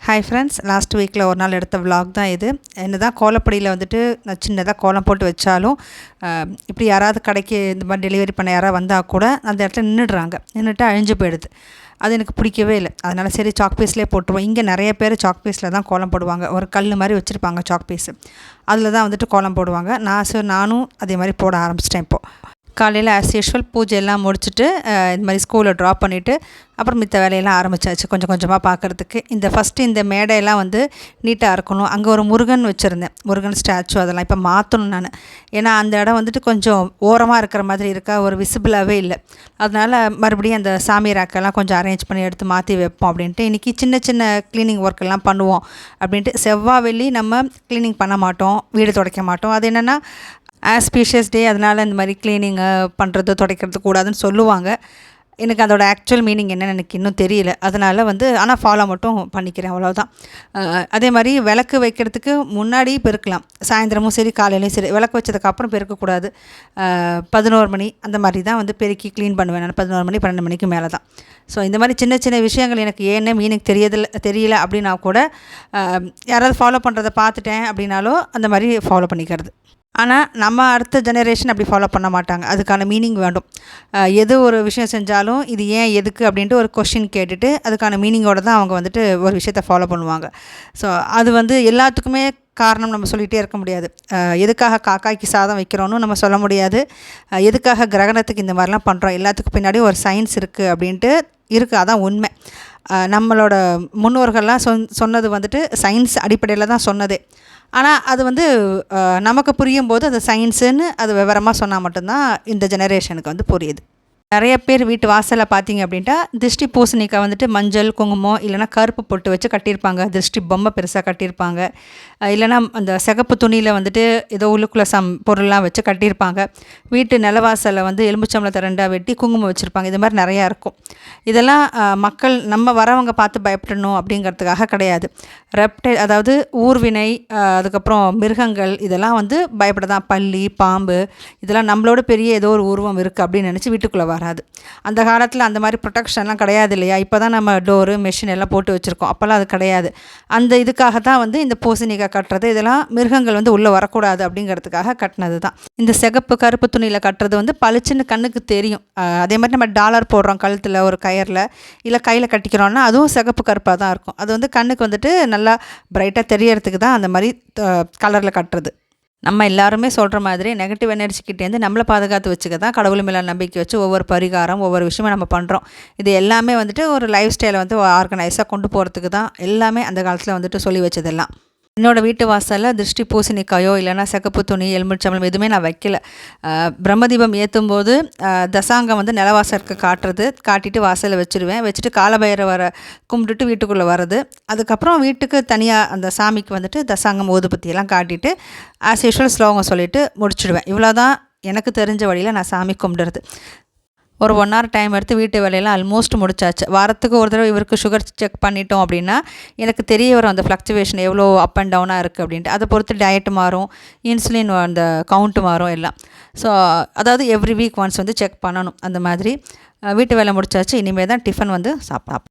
Hi friends, last வீக்கில் ஒரு நாள் எடுத்த விலாக் தான் இது. என்ன தான் கோலப்பொடியில் வந்துட்டு நான் சின்னதாக கோலம் போட்டு வச்சாலும் இப்படி யாராவது கடைக்கு இந்த மாதிரி டெலிவரி பண்ண யாராவது வந்தால் கூட அந்த இடத்துல நின்றுட்டு அழிஞ்சு போயிடுது. அது எனக்கு பிடிக்கவே இல்லை. அதனால் சரி சாக் பீஸ்லேயே போட்டுருவோம். இங்கே நிறைய பேர் சாக் பீஸில் தான் கோலம் போடுவாங்க. ஒரு கல் மாதிரி வச்சுருப்பாங்க சாக் பீஸு, அதில் தான் வந்துட்டு கோலம் போடுவாங்க. நானும் அதே மாதிரி போட ஆரம்பிச்சிட்டேன். இப்போது காலையில் ஆஸ் யூஷுவல் பூஜையெல்லாம் முடிச்சுட்டு இந்த மாதிரி ஸ்கூலில் ட்ராப் பண்ணிவிட்டு அப்புறம் மித்த வேலையெல்லாம் ஆரம்பித்தாச்சு கொஞ்சம் கொஞ்சமாக பார்க்குறதுக்கு. இந்த மேடையெல்லாம் வந்து நீட்டாக இருக்கணும். அங்கே ஒரு முருகன் வச்சுருந்தேன், முருகன் ஸ்டாச்சு. அதெல்லாம் இப்போ மாற்றணும் நான். ஏன்னா அந்த இடம் வந்துட்டு கொஞ்சம் ஓரமாக இருக்கிற மாதிரி இருக்கா, ஒரு விசிபிளாகவே இல்லை. அதனால் மறுபடியும் அந்த சாமி ராக்கெல்லாம் கொஞ்சம் அரேஞ்ச் பண்ணி எடுத்து மாற்றி வைப்போம் அப்படின்ட்டு. இன்றைக்கி சின்ன சின்ன க்ளீனிங் ஒர்க்கெல்லாம் பண்ணுவோம் அப்படின்ட்டு. செவ்வாய் வெள்ளி நம்ம க்ளீனிங் பண்ண மாட்டோம், வீடு துடைக்க மாட்டோம். அது என்னென்னா ஆஸ்பீஷியஸ் டே, அதனால் இந்த மாதிரி க்ளீனிங்கு பண்ணுறது துடைக்கிறது கூடாதுன்னு சொல்லுவாங்க. எனக்கு அதோட ஆக்சுவல் மீனிங் என்னென்னு எனக்கு இன்னும் தெரியல. அதனால் ஆனால் ஃபாலோ மட்டும் பண்ணிக்கிறேன், அவ்வளோதான். அதே மாதிரி விளக்கு வைக்கிறதுக்கு முன்னாடி பெருக்கலாம். சாயந்தரமும் சரி காலையிலையும் சரி. விளக்கு வச்சதுக்கப்புறம் பெருக்கக்கூடாது. 11 மணி அந்த மாதிரி தான் வந்து பெருக்கி க்ளீன் பண்ணுவேன் நான். 11 மணி 12 மணிக்கு மேலே தான். ஸோ இந்த மாதிரி சின்ன சின்ன விஷயங்கள் எனக்கு ஏன்னு மீனிங் தெரியல அப்படின்னா கூட யாராவது ஃபாலோ பண்ணுறதை பார்த்துட்டேன் அப்படின்னாலும் அந்த மாதிரி ஃபாலோ பண்ணிக்கிறது. ஆனால் நம்ம அடுத்த ஜெனரேஷன் அப்படி ஃபாலோ பண்ண மாட்டாங்க. அதுக்கான மீனிங் வேண்டும். எது ஒரு விஷயம் செஞ்சாலும் இது ஏன் எதுக்கு அப்படின்ட்டு ஒரு கொஷின் கேட்டுட்டு அதுக்கான மீனிங்கோடு தான் அவங்க வந்துட்டு ஒரு விஷயத்தை ஃபாலோ பண்ணுவாங்க. ஸோ அது வந்து எல்லாத்துக்குமே காரணம் நம்ம சொல்லிகிட்டே இருக்க முடியாது. எதுக்காக காக்காய்க்கு சாதம் வைக்கிறோன்னு நம்ம சொல்ல முடியாது. எதுக்காக கிரகணத்துக்கு இந்த மாதிரிலாம் பண்ணுறோம், எல்லாத்துக்கும் பின்னாடி ஒரு சயின்ஸ் இருக்குது அப்படின்ட்டு இருக்குது. அதான் உண்மை. நம்மளோட முன்னோர்கள்லாம் சொன்னது வந்துட்டு சயின்ஸ் அடிப்படையில் தான் சொன்னதே. ஆனால் அது வந்து நமக்கு புரியும் போது அது சயின்ஸுன்னு அது விவரமாக சொன்னால் மட்டும்தான் இந்த ஜெனரேஷனுக்கு வந்து புரியுது. நிறைய பேர் வீட்டு வாசலில் பார்த்தீங்க அப்படின்ட்டா திருஷ்டி பூசணிக்காய் வந்துட்டு மஞ்சள் குங்குமம் இல்லைனா கருப்பு பொட்டு வச்சு கட்டியிருப்பாங்க. திருஷ்டி பொம்மை பெருசாக கட்டியிருப்பாங்க. இல்லைனா அந்த சிகப்பு துணியில் வந்துட்டு ஏதோ உள்ளுக்குள்ளே பொருள்லாம் வச்சு கட்டியிருப்பாங்க. வீட்டு நிலவாசலில் வந்து எலும்புச்சம்பளத்தை 2ஆக வெட்டி குங்குமம் வச்சுருப்பாங்க. இது மாதிரி நிறையா இருக்கும். இதெல்லாம் மக்கள் நம்ம வரவங்க பார்த்து பயப்படணும் அப்படிங்கிறதுக்காக கிடையாது. ரெப்டைல், அதாவது ஊர்வினை, அதுக்கப்புறம் மிருகங்கள், இதெல்லாம் வந்து பயப்பட தான். பல்லி, பாம்பு, இதெல்லாம் நம்மளோட பெரிய ஏதோ ஒரு உருவம் இருக்குது அப்படின்னு நினச்சி வீட்டுக்குள்ளே வராது. அந்த காலத்தில் அந்த மாதிரி ப்ரொடெக்ஷன்லாம் கிடையாது இல்லையா? இப்போ தான் நம்ம டோரு மெஷின் எல்லாம் போட்டு வச்சுருக்கோம். அப்போல்லாம் அது கிடையாது. அந்த இதுக்காக தான் வந்து இந்த பூசணிக்காய் கட்டுறது, இதெல்லாம் மிருகங்கள் வந்து உள்ளே வரக்கூடாது அப்படிங்கிறதுக்காக கட்டினது தான். இந்த சிகப்பு கருப்பு துணியில் கட்டுறது வந்து பளிச்சுன்னு கண்ணுக்கு தெரியும். அதே மாதிரி நம்ம டாலர் போடுறோம் கழுத்தில் ஒரு கயரில், இல்லை கையில் கட்டிக்கிறோன்னா அதுவும் சிகப்பு கருப்பாக தான் இருக்கும். அது வந்து கண்ணுக்கு வந்துட்டு நல்லா பிரைட்டாக தெரியறதுக்கு தான் அந்த மாதிரி கலரில் கட்டுறது. நம்ம எல்லாருமே சொல்கிற மாதிரி நெகட்டிவ் எனர்ஜிக்கிட்டேருந்து நம்மளை பாதுகாத்து வச்சுக்க தான் கடவுள் மேலே நம்பிக்கை வச்சு ஒவ்வொரு பரிகாரம் ஒவ்வொரு விஷயமும் நம்ம பண்ணுறோம். இது எல்லாமே வந்துட்டு ஒரு லைஃப் ஸ்டைலை வந்து ஆர்கனைஸாக கொண்டு போகிறதுக்கு தான் எல்லாமே அந்த காலத்தில் வந்துட்டு சொல்லி வச்சதெல்லாம். என்னோடய வீட்டு வாசலில் திருஷ்டி பூசணிக்காயோ இல்லைனா சிகப்பு துணி எலுமிச்சம்பழம் எதுவுமே நான் வைக்கல. பிரம்மதீபம் ஏற்றும் போது தசாங்கம் வந்து நிலவாசலுக்கு காட்டிட்டு வாசலில் வச்சுட்டு காலபைரவரை கும்பிட்டுட்டு வீட்டுக்குள்ளே வர்றது. அதுக்கப்புறம் வீட்டுக்கு தனியாக அந்த சாமிக்கு வந்துட்டு தசாங்கம் ஊதுபத்தியெல்லாம் காட்டிட்டு ஆஸ் யூஷுவல் ஸ்லோகம் சொல்லிவிட்டு முடிச்சுடுவேன். இவ்வளோ தான் எனக்கு தெரிஞ்ச வழியில் நான் சாமி கும்பிடுறது. ஒரு 1 hour டைம் எடுத்து வீட்டு வேலையெல்லாம் ஆல்மோஸ்ட் முடிச்சாச்சு. வாரத்துக்கு ஒரு தடவை இவருக்கு சுகர் செக் பண்ணிட்டோம் அப்படின்னா எனக்கு தெரிய வரும் அந்த ஃப்ளக்சுவேஷன் எவ்வளோ அப் அண்ட் டவுனாக இருக்குது அப்படின்ட்டு. அதை பொறுத்து டயட் மாறும், இன்சுலின் அந்த கவுண்ட்டு மாறும் எல்லாம். ஸோ அதாவது எவ்ரி வீக் ஒன்ஸ் வந்து செக் பண்ணணும். அந்த மாதிரி வீட்டு வேலை முடிச்சாச்சு. இனிமேல் தான் டிஃபன் வந்து சாப்பிடலாம்.